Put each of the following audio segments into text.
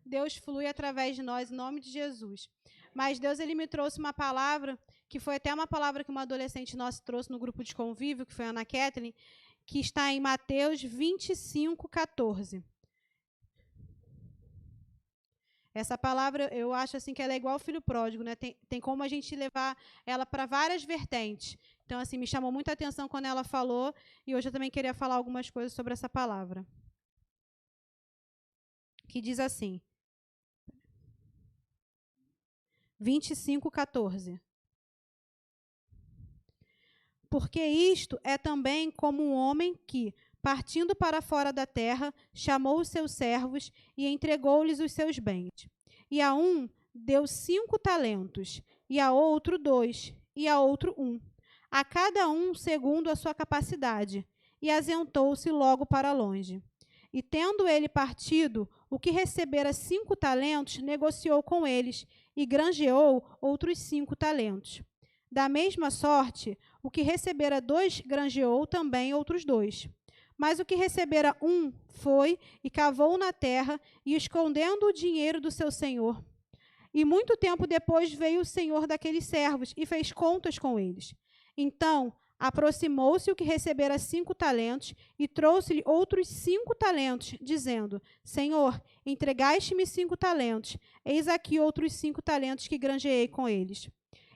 Deus flui através de nós, em nome de Jesus. Mas Deus, ele me trouxe uma palavra, que foi até uma palavra que uma adolescente nossa trouxe no grupo de convívio, que foi a Ana Kathleen, que está em Mateus 25:14. Essa palavra, eu acho assim que ela é igual ao filho pródigo, né? Tem como a gente levar ela para várias vertentes. Então, assim, me chamou muita atenção quando ela falou, e hoje eu também queria falar algumas coisas sobre essa palavra. Que diz assim, 25:14. Porque isto é também como um homem que, partindo para fora da terra, chamou os seus servos e entregou-lhes os seus bens. E a um deu 5 talentos, e a outro 2, e a outro 1, a cada um segundo a sua capacidade, e ausentou-se logo para longe. E tendo ele partido, o que recebera 5 talentos, negociou com eles, e granjeou outros 5 talentos. Da mesma sorte, o que recebera 2, granjeou também outros 2. Mas o que recebera 1 foi e cavou na terra, e escondendo o dinheiro do seu senhor. E muito tempo depois veio o senhor daqueles servos, e fez contas com eles. Então, aproximou-se o que recebera 5 talentos, e trouxe-lhe outros 5 talentos, dizendo, Senhor, entregaste-me 5 talentos, eis aqui outros 5 talentos que granjeei com eles.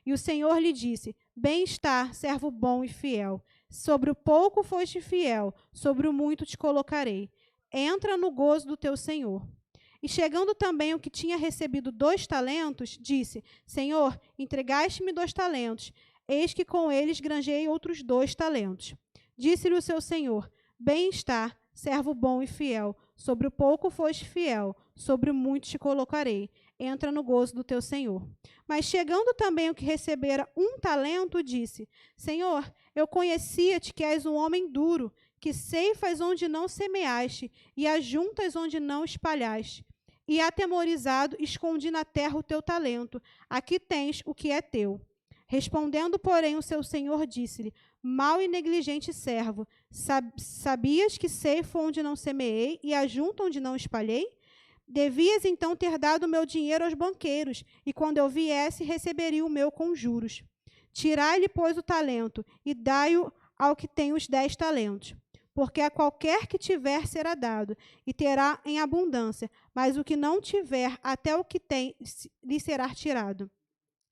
E o Senhor lhe disse, bem está, servo bom e fiel. Sobre o pouco foste fiel, sobre o muito te colocarei. Entra no gozo do teu Senhor. E chegando também o que tinha recebido 2 talentos, disse, Senhor, entregaste-me 2 talentos, eis que com eles granjeei outros 2 talentos. Disse-lhe o seu Senhor, bem está, servo bom e fiel. Sobre o pouco foste fiel, sobre o muito te colocarei. Entra no gozo do teu Senhor. Mas chegando também o que recebera 1 talento, disse, Senhor, eu conhecia-te que és um homem duro, que ceifas onde não semeaste, e ajuntas onde não espalhaste. E atemorizado, escondi na terra o teu talento. Aqui tens o que é teu. Respondendo, porém, o seu senhor disse-lhe, mau e negligente servo, sabias que ceifo onde não semeei, e ajunto onde não espalhei? Devias então ter dado o meu dinheiro aos banqueiros, e quando eu viesse, receberia o meu com juros. Tirai-lhe, pois, o talento, e dai-o ao que tem os 10 talentos. Porque a qualquer que tiver será dado, e terá em abundância, mas o que não tiver, até o que tem, lhe será tirado.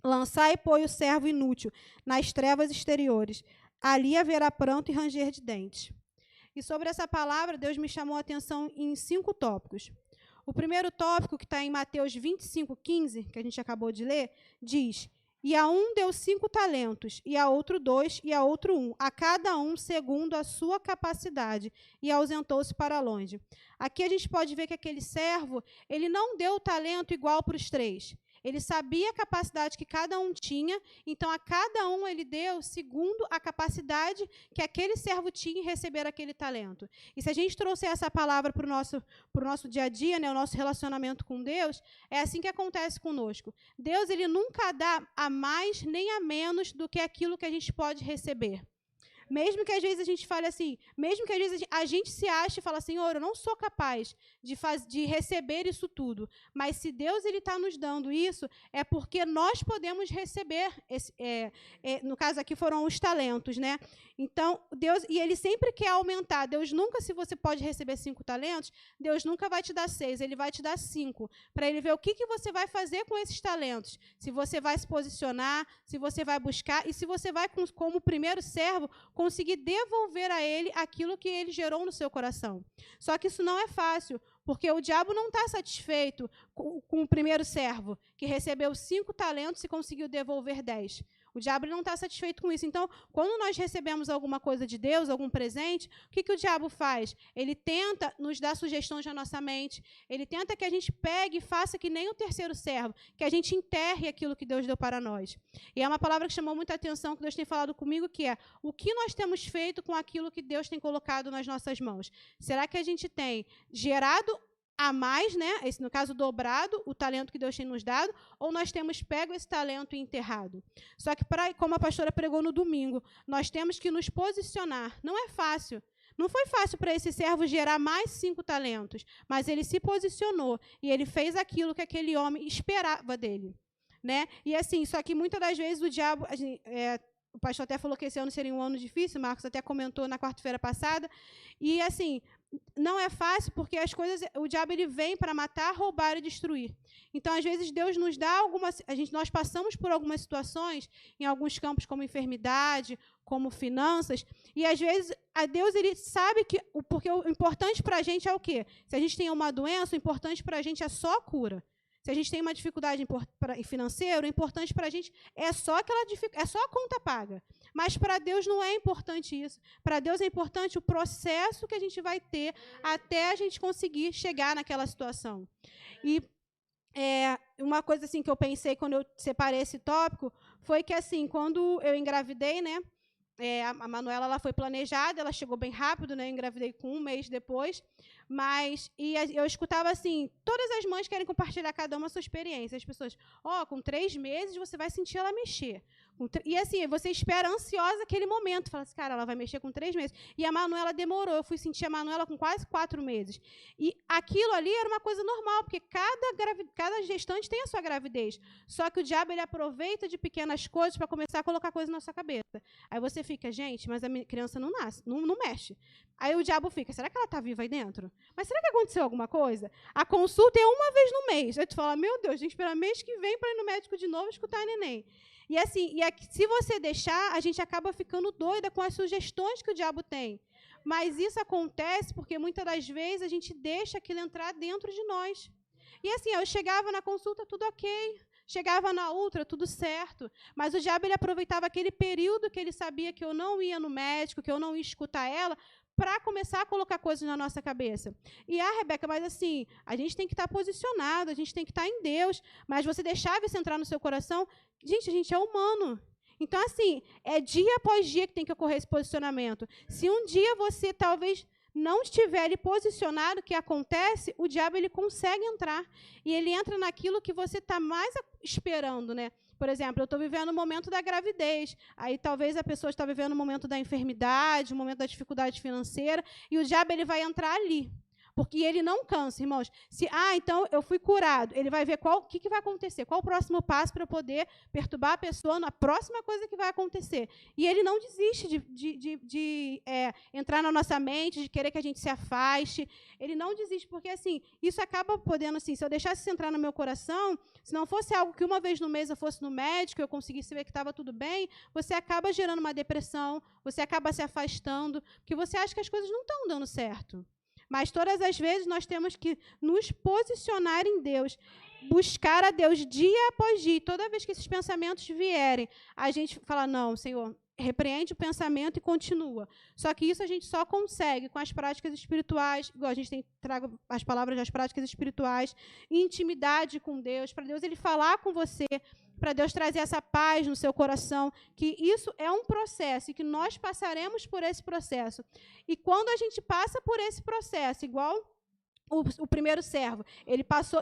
Lançai, pois, o servo inútil nas trevas exteriores. Ali haverá pranto e ranger de dentes. E sobre essa palavra, Deus me chamou a atenção em 5 tópicos. O primeiro tópico, que está em Mateus 25:15, que a gente acabou de ler, diz, e a um deu 5 talentos, e a outro 2, e a outro 1, a cada um segundo a sua capacidade, e ausentou-se para longe. Aqui a gente pode ver que aquele servo, ele não deu o talento igual para os 3. Ele sabia a capacidade que cada um tinha, então a cada um ele deu segundo a capacidade que aquele servo tinha em receber aquele talento. E se a gente trouxer essa palavra para o nosso dia a dia, né, o nosso relacionamento com Deus, é assim que acontece conosco. Deus, ele nunca dá a mais nem a menos do que aquilo que a gente pode receber. Mesmo que às vezes a gente fale assim, mesmo que às vezes a gente se ache e fala, Senhor, eu não sou capaz de receber isso tudo. Mas se Deus está nos dando isso, é porque nós podemos receber. No caso aqui foram os talentos, né? Então, Deus, e Ele sempre quer aumentar. Deus nunca, se você pode receber 5 talentos, Deus nunca vai te dar 6, Ele vai te dar 5. Para Ele ver o que você vai fazer com esses talentos. Se você vai se posicionar, se você vai buscar, e se você vai, como primeiro servo, conseguir devolver a ele aquilo que ele gerou no seu coração. Só que isso não é fácil, porque o diabo não está satisfeito com o primeiro servo, que recebeu 5 talentos e conseguiu devolver 10. O diabo não está satisfeito com isso. Então, quando nós recebemos alguma coisa de Deus, algum presente, o que o diabo faz? Ele tenta nos dar sugestões na nossa mente, ele tenta que a gente pegue e faça que nem o terceiro servo, que a gente enterre aquilo que Deus deu para nós. E é uma palavra que chamou muita atenção, que Deus tem falado comigo, que é o que nós temos feito com aquilo que Deus tem colocado nas nossas mãos. Será que a gente tem gerado a mais, né? Esse, no caso, dobrado o talento que Deus tem nos dado, ou nós temos pego esse talento e enterrado? Só que, como a pastora pregou no domingo, nós temos que nos posicionar. Não é fácil, Não foi fácil para esse servo gerar mais 5 talentos, mas ele se posicionou e ele fez aquilo que aquele homem esperava dele. Né? E assim, só que muitas das vezes o diabo... o pastor até falou que esse ano seria um ano difícil, Marcos até comentou na quarta-feira passada. E, assim, não é fácil porque as coisas, o diabo ele vem para matar, roubar e destruir. Então, às vezes, Deus nos dá algumas... nós passamos por algumas situações, em alguns campos como enfermidade, como finanças, e, às vezes, a Deus ele sabe que... Porque o importante para a gente é o quê? Se a gente tem uma doença, o importante para a gente é só a cura. Se a gente tem uma dificuldade financeira, o importante para a gente é só a conta paga. Mas para Deus não é importante isso. Para Deus é importante o processo que a gente vai ter até a gente conseguir chegar naquela situação. E uma coisa assim que eu pensei quando eu separei esse tópico foi que assim, quando eu engravidei, né? A Manuela ela foi planejada, ela chegou bem rápido, né? Eu engravidei com 1 mês depois. Mas eu escutava assim, todas as mães querem compartilhar cada uma a sua experiência. As pessoas, com 3 meses você vai sentir ela mexer. E assim, você espera ansiosa aquele momento. Fala assim, cara, ela vai mexer com 3 meses. E a Manuela demorou. Eu fui sentir a Manuela com quase 4 meses. E aquilo ali era uma coisa normal, porque cada gestante tem a sua gravidez. Só que o diabo ele aproveita de pequenas coisas para começar a colocar coisas na sua cabeça. Aí você fica, gente, mas a criança não nasce, não mexe. Aí o diabo fica, será que ela está viva aí dentro? Mas será que aconteceu alguma coisa? A consulta é 1 vez no mês. Aí tu fala, meu Deus, a gente espera mês que vem para ir no médico de novo escutar a neném. E assim, se você deixar, a gente acaba ficando doida com as sugestões que o diabo tem. Mas isso acontece porque muitas das vezes a gente deixa aquilo entrar dentro de nós. E assim, eu chegava na consulta, tudo ok. Chegava na outra, tudo certo. Mas o diabo ele aproveitava aquele período que ele sabia que eu não ia no médico, que eu não ia escutar ela, para começar a colocar coisas na nossa cabeça. E, Rebeca, mas assim, a gente tem que estar posicionado, a gente tem que estar em Deus, mas você deixava isso entrar no seu coração, gente, a gente é humano. Então, assim, é dia após dia que tem que ocorrer esse posicionamento. Se um dia você talvez não estiver ali posicionado, o que acontece? O diabo ele consegue entrar. E ele entra naquilo que você está mais esperando, né? Por exemplo, eu estou vivendo o momento da gravidez, aí talvez a pessoa está vivendo o momento da enfermidade, o momento da dificuldade financeira, e o diabo ele vai entrar ali. Porque ele não cansa, irmãos. Então eu fui curado. Ele vai ver o que vai acontecer, qual o próximo passo para eu poder perturbar a pessoa na próxima coisa que vai acontecer. E ele não desiste de entrar na nossa mente, de querer que a gente se afaste. Ele não desiste, porque assim, isso acaba podendo, assim, se eu deixasse isso entrar no meu coração, se não fosse algo que 1 vez no mês eu fosse no médico, eu conseguisse ver que estava tudo bem, você acaba gerando uma depressão, você acaba se afastando, porque você acha que as coisas não estão dando certo. Mas todas as vezes nós temos que nos posicionar em Deus, buscar a Deus dia após dia. E toda vez que esses pensamentos vierem, a gente fala, não, Senhor, repreende o pensamento e continua. Só que isso a gente só consegue com as práticas espirituais, igual a gente traga as palavras das práticas espirituais, intimidade com Deus, para Deus ele falar com você, para Deus trazer essa paz no seu coração, que isso é um processo e que nós passaremos por esse processo. E quando a gente passa por esse processo, igual o primeiro servo, ele passou,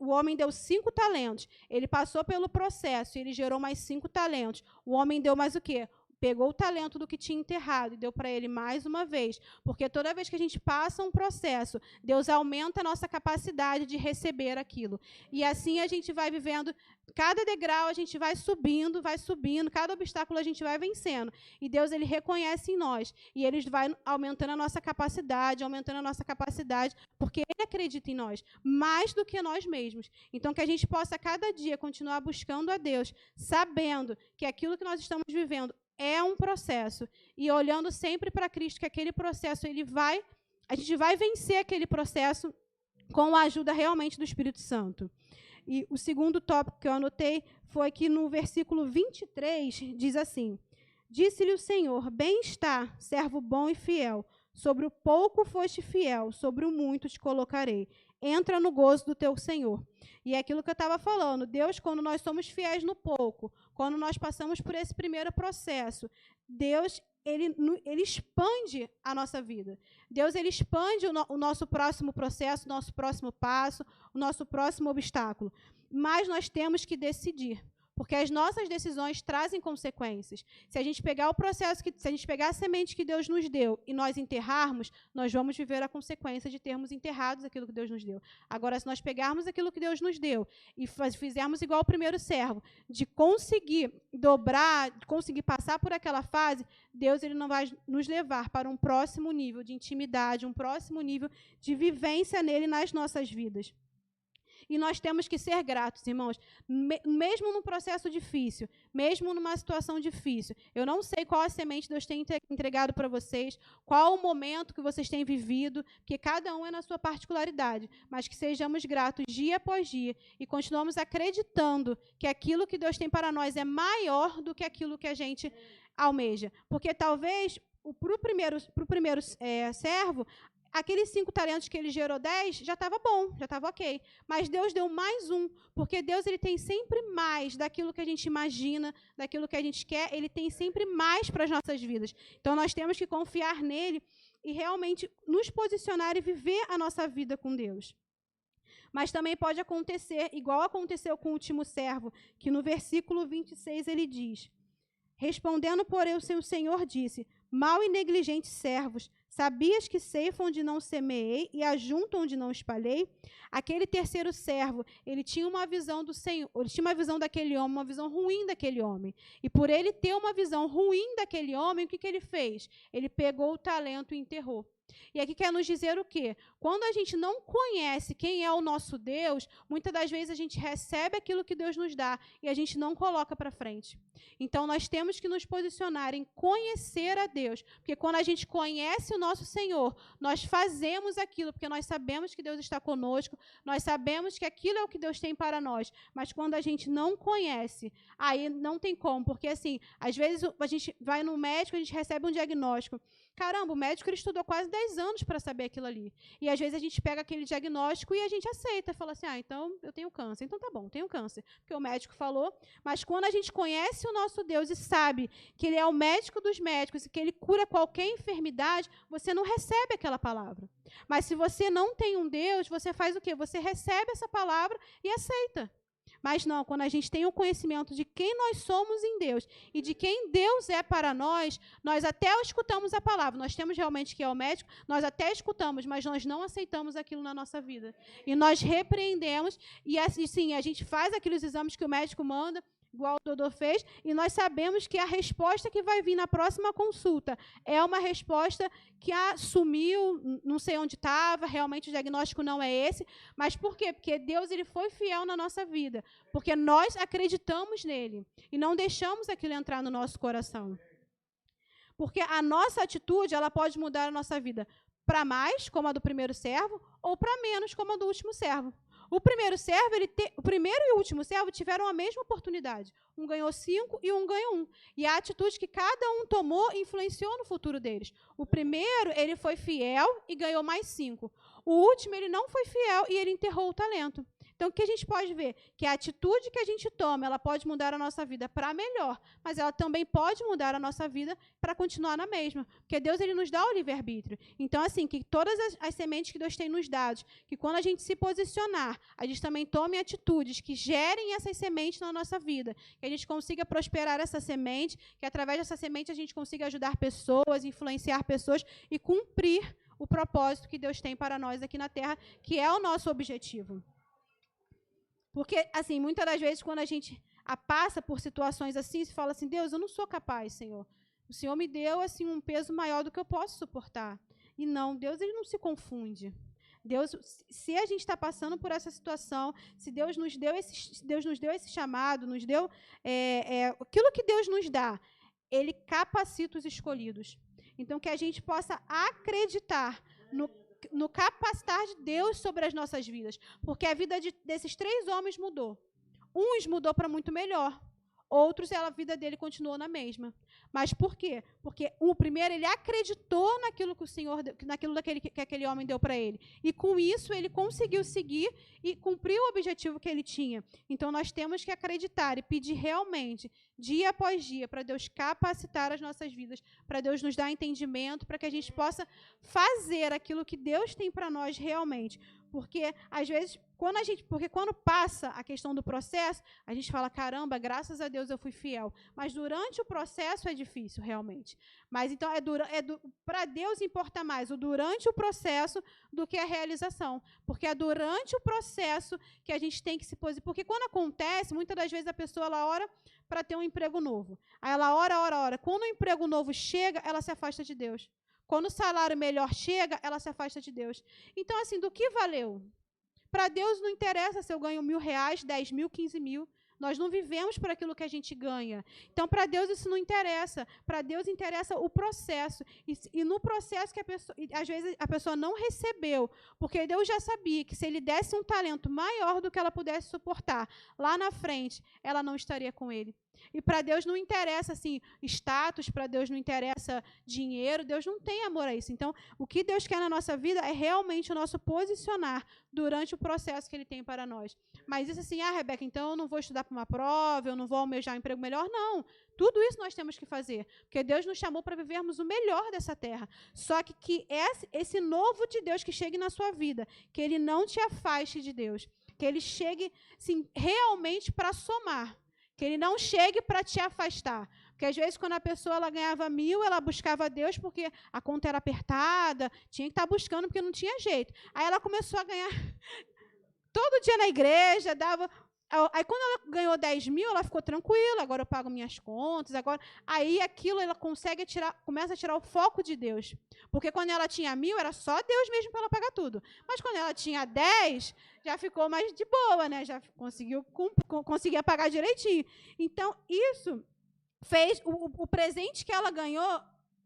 o homem deu 5 talentos, ele passou pelo processo, ele gerou mais 5 talentos. O homem deu mais o quê? Pegou o talento do que tinha enterrado e deu para ele mais uma vez. Porque toda vez que a gente passa um processo, Deus aumenta a nossa capacidade de receber aquilo. E assim a gente vai vivendo, cada degrau a gente vai subindo, cada obstáculo a gente vai vencendo. E Deus ele reconhece em nós. E ele vai aumentando a nossa capacidade, porque ele acredita em nós, mais do que nós mesmos. Então que a gente possa cada dia continuar buscando a Deus, sabendo que aquilo que nós estamos vivendo é um processo. E olhando sempre para Cristo, que aquele processo a gente vai vencer aquele processo com a ajuda realmente do Espírito Santo. E o segundo tópico que eu anotei foi que no versículo 23 diz assim: disse-lhe o Senhor, bem está, servo bom e fiel, sobre o pouco foste fiel, sobre o muito te colocarei. Entra no gozo do teu Senhor. E é aquilo que eu estava falando, Deus, quando nós somos fiéis no pouco, quando nós passamos por esse primeiro processo, Deus, ele expande a nossa vida. Deus, ele expande o nosso próximo processo, o nosso próximo passo, o nosso próximo obstáculo. Mas nós temos que decidir. porque as nossas decisões trazem consequências. Se a gente pegar o processo, se a gente pegar a semente que Deus nos deu e nós enterrarmos, nós vamos viver a consequência de termos enterrados aquilo que Deus nos deu. Agora, se nós pegarmos aquilo que Deus nos deu e fizermos igual o primeiro servo, de conseguir dobrar, de conseguir passar por aquela fase, Deus ele não vai nos levar para um próximo nível de intimidade, um próximo nível de vivência nele nas nossas vidas. E nós temos que ser gratos, irmãos, mesmo num processo difícil, mesmo numa situação difícil. Eu não sei qual a semente Deus tem entregado para vocês, qual o momento que vocês têm vivido, porque cada um é na sua particularidade, mas que sejamos gratos dia após dia e continuamos acreditando que aquilo que Deus tem para nós é maior do que aquilo que a gente almeja. Porque talvez, para o primeiro servo, aqueles 5 talentos que ele gerou 10, já estava bom, já estava ok. Mas Deus deu mais um, porque Deus ele tem sempre mais daquilo que a gente imagina, daquilo que a gente quer, ele tem sempre mais para as nossas vidas. Então, nós temos que confiar nele e realmente nos posicionar e viver a nossa vida com Deus. Mas também pode acontecer, igual aconteceu com o último servo, que no versículo 26 ele diz: respondendo, porém, o seu senhor disse: mau e negligentes servos, sabias que ceifam onde não semeei e ajuntam onde não espalhei? Aquele terceiro servo, ele tinha uma visão do Senhor, ele tinha uma visão daquele homem, uma visão ruim daquele homem. E por ele ter uma visão ruim daquele homem, o que ele fez? Ele pegou o talento e enterrou. E aqui quer nos dizer o quê? Quando a gente não conhece quem é o nosso Deus, muitas das vezes a gente recebe aquilo que Deus nos dá e a gente não coloca para frente. Então, nós temos que nos posicionar em conhecer a Deus, porque quando a gente conhece o nosso Senhor, nós fazemos aquilo, porque nós sabemos que Deus está conosco, nós sabemos que aquilo é o que Deus tem para nós, mas quando a gente não conhece, aí não tem como, porque assim, às vezes a gente vai no médico, a gente recebe um diagnóstico. Caramba, o médico ele estudou quase 10 anos para saber aquilo ali. E às vezes a gente pega aquele diagnóstico e a gente aceita, fala assim, então eu tenho câncer. Então tá bom, tenho câncer, porque o médico falou. Mas quando a gente conhece o nosso Deus e sabe que ele é o médico dos médicos e que ele cura qualquer enfermidade, você não recebe aquela palavra. Mas se você não tem um Deus, você faz o quê? Você recebe essa palavra e aceita. Mas não, quando a gente tem o conhecimento de quem nós somos em Deus e de quem Deus é para nós, nós até escutamos a palavra. Nós temos realmente que é o médico, nós até escutamos, mas nós não aceitamos aquilo na nossa vida. E nós repreendemos e assim, a gente faz aqueles exames que o médico manda, igual o Dodô fez, e nós sabemos que a resposta que vai vir na próxima consulta é uma resposta que sumiu, não sei onde estava, realmente o diagnóstico não é esse, mas por quê? Porque Deus ele foi fiel na nossa vida, porque nós acreditamos nele e não deixamos aquilo entrar no nosso coração. Porque a nossa atitude, ela pode mudar a nossa vida para mais, como a do primeiro servo, ou para menos, como a do último servo. O primeiro servo, o primeiro e o último servo tiveram a mesma oportunidade. Um ganhou 5 e um ganhou 1. E a atitude que cada um tomou influenciou no futuro deles. O primeiro, ele foi fiel e ganhou mais 5. O último, ele não foi fiel e ele enterrou o talento. Então, o que a gente pode ver? Que a atitude que a gente toma, ela pode mudar a nossa vida para melhor, mas ela também pode mudar a nossa vida para continuar na mesma. Porque Deus ele nos dá o livre-arbítrio. Então, assim, que todas as sementes que Deus tem nos dado, que quando a gente se posicionar, a gente também tome atitudes que gerem essas sementes na nossa vida, que a gente consiga prosperar essa semente, que através dessa semente a gente consiga ajudar pessoas, influenciar pessoas e cumprir o propósito que Deus tem para nós aqui na Terra, que é o nosso objetivo. Porque, assim, muitas das vezes, quando a gente passa por situações assim, se fala assim, Deus, eu não sou capaz, Senhor. O Senhor me deu, assim, um peso maior do que eu posso suportar. E não, Deus ele não se confunde. Deus, se a gente está passando por essa situação, se Deus nos deu esse chamado, nos deu aquilo que Deus nos dá, ele capacita os escolhidos. Então, que a gente possa acreditar no capacitar de Deus sobre as nossas vidas. Porque a vida desses 3 homens mudou. Uns mudou para muito melhor. Outros, a vida dele continuou na mesma. Mas por quê? Porque o primeiro, ele acreditou naquilo que o Senhor, naquilo que aquele homem deu para ele. E com isso, ele conseguiu seguir e cumprir o objetivo que ele tinha. Então, nós temos que acreditar e pedir realmente, dia após dia, para Deus capacitar as nossas vidas, para Deus nos dar entendimento, para que a gente possa fazer aquilo que Deus tem para nós realmente. Porque, às vezes, quando passa a questão do processo, a gente fala, caramba, graças a Deus eu fui fiel. Mas durante o processo é difícil, realmente. Mas, então, para Deus importa mais o durante o processo do que a realização. Porque é durante o processo que a gente tem que se posicionar. Porque quando acontece, muitas das vezes a pessoa ela ora para ter um emprego novo. Aí ela ora. Quando o emprego novo chega, ela se afasta de Deus. Quando o salário melhor chega, ela se afasta de Deus. Então, assim, do que valeu? Para Deus não interessa se eu ganho R$1.000, 10.000, 15.000. Nós não vivemos por aquilo que a gente ganha. Então, para Deus isso não interessa. Para Deus interessa o processo. E no processo que às vezes a pessoa não recebeu, porque Deus já sabia que se Ele desse um talento maior do que ela pudesse suportar, lá na frente, ela não estaria com Ele. E para Deus não interessa assim, status, para Deus não interessa dinheiro, Deus não tem amor a isso. Então, o que Deus quer na nossa vida é realmente o nosso posicionar durante o processo que Ele tem para nós. Mas isso assim, Rebeca, então eu não vou estudar para uma prova, eu não vou almejar um emprego melhor. Não, tudo isso nós temos que fazer, porque Deus nos chamou para vivermos o melhor dessa terra. Só que esse novo de Deus que chegue na sua vida, que Ele não te afaste de Deus, que Ele chegue assim, realmente para somar, que Ele não chegue para te afastar. Porque, às vezes, quando a pessoa ela ganhava 1.000, ela buscava Deus porque a conta era apertada, tinha que estar buscando porque não tinha jeito. Aí ela começou a ganhar todo dia na igreja, dava... Aí, quando ela ganhou 10.000, ela ficou tranquila, agora eu pago minhas contas, agora... Aí, aquilo, ela começa a tirar o foco de Deus. Porque, quando ela tinha 1.000, era só Deus mesmo para ela pagar tudo. Mas, quando ela tinha 10, já ficou mais de boa, né? Já conseguia pagar direitinho. Então, isso fez... O presente que ela ganhou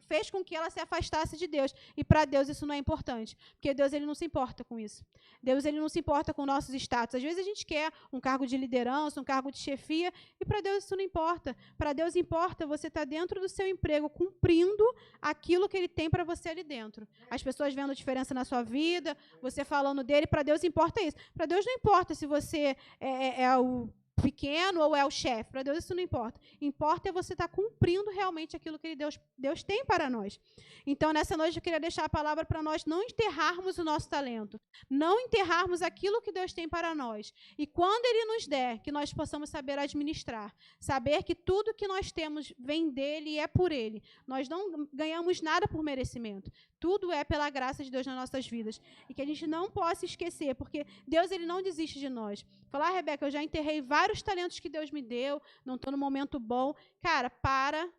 fez com que ela se afastasse de Deus. E para Deus isso não é importante, porque Deus ele não se importa com isso. Deus ele não se importa com nossos status. Às vezes a gente quer um cargo de liderança, um cargo de chefia, e para Deus isso não importa. Para Deus importa você estar dentro do seu emprego, cumprindo aquilo que Ele tem para você ali dentro. As pessoas vendo a diferença na sua vida, você falando dele, para Deus importa isso. Para Deus não importa se você é o pequeno ou é o chefe, para Deus isso não importa. Importa é você estar cumprindo realmente aquilo que Deus tem para nós. Então, nessa noite, eu queria deixar a palavra para nós não enterrarmos o nosso talento, não enterrarmos aquilo que Deus tem para nós. E quando Ele nos der, que nós possamos saber administrar, saber que tudo que nós temos vem dEle e é por Ele. Nós não ganhamos nada por merecimento. Tudo é pela graça de Deus nas nossas vidas. E que a gente não possa esquecer, porque Deus ele não desiste de nós. Falar, Rebeca, eu já enterrei vários talentos que Deus me deu, não estou no momento bom. Cara,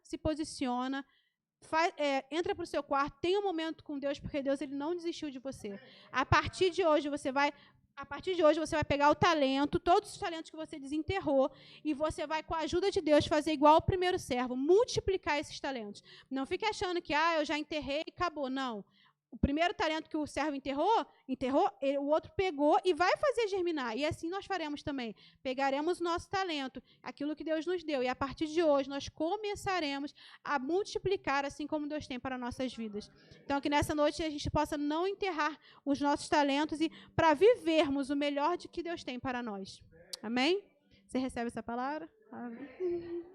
se posiciona, entra para o seu quarto, tenha um momento com Deus, porque Deus ele não desistiu de você. A partir de hoje você vai pegar o talento, todos os talentos que você desenterrou, e você vai, com a ajuda de Deus, fazer igual o primeiro servo, multiplicar esses talentos. Não fique achando que, eu já enterrei e acabou. Não. O primeiro talento que o servo enterrou, o outro pegou e vai fazer germinar. E assim nós faremos também. Pegaremos o nosso talento, aquilo que Deus nos deu, e a partir de hoje nós começaremos a multiplicar assim como Deus tem para nossas vidas. Então, que nessa noite a gente possa não enterrar os nossos talentos e para vivermos o melhor de que Deus tem para nós. Amém? Você recebe essa palavra? Amém.